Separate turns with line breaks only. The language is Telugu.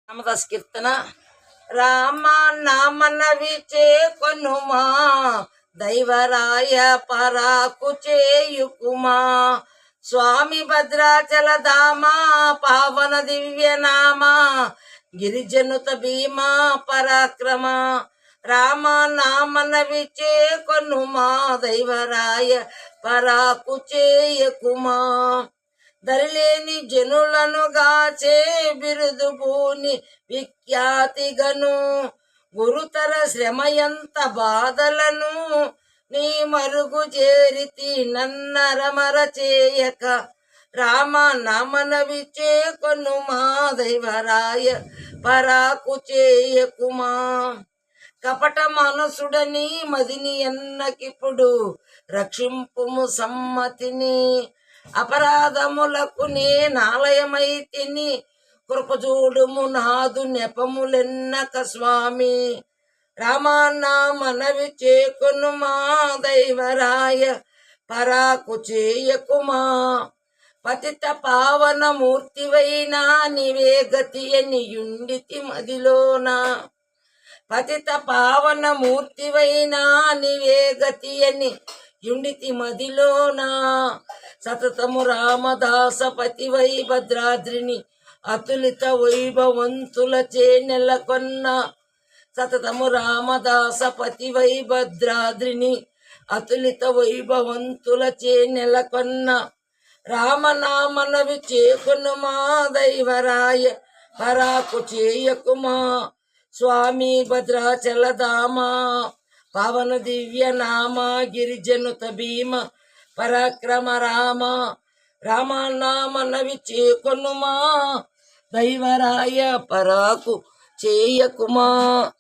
రామదాస్ కీర్తన. రామ నామనవి చేకొనుమా, దైవరాయ పరాకు చేయుకుమా. స్వామి భద్రాచల ధామా, పావన దివ్యనామా, గిరిజనుత భీమా పరాక్రమ. రామ నామనవి చేకొనుమా, దైవరాయ పరాకు చేయకుమా. దరిలేని జనులను గాచే బిరుదు భూని విఖ్యాతిగను. గురుతర శ్రమయంత బాధలను నీ మరుగు చేరితి నన్నరమర చేయక. రామ నామనవి చేకొనుమా, దైవరాయ పరాకు చేయకుమా. కపట మనసుడని మదిని ఎన్నకిప్పుడు రక్షింపుము సమ్మతిని. అపరాధములకు నేనాలయమైతిని, కృపజూడుము నాదు నెపములెన్నక స్వామి. రామాన్నా మనవి చేకొనుమా, దైవరాయ పరాకు చేయకుమా. పతిత పావన మూర్తివైనా నీవే గతి అని యుండితి మదిలోన. పతిత పావన మూర్తివైనా నీవే గతి అని యుండితి మదిలోన. సతతము రామదాస పతివై భద్రాద్రిని అతులిత వైభవంతులచే నెలకొన్న. సతతము రామదాస పతివై భద్రాద్రిని అతులిత వైభవంతులచే నెలకొన్న. రామనామనవి చేకొనుమా, దైవరాయ పరాకు చేయకుమా. స్వామి భద్రాచల ధామా, పావన దివ్య నామ, గిరిజనుత భీమ పరాక్రమ రామ. రామనామనవి చేకొనుమా, దైవరాయ పరాకు చేయకుమా.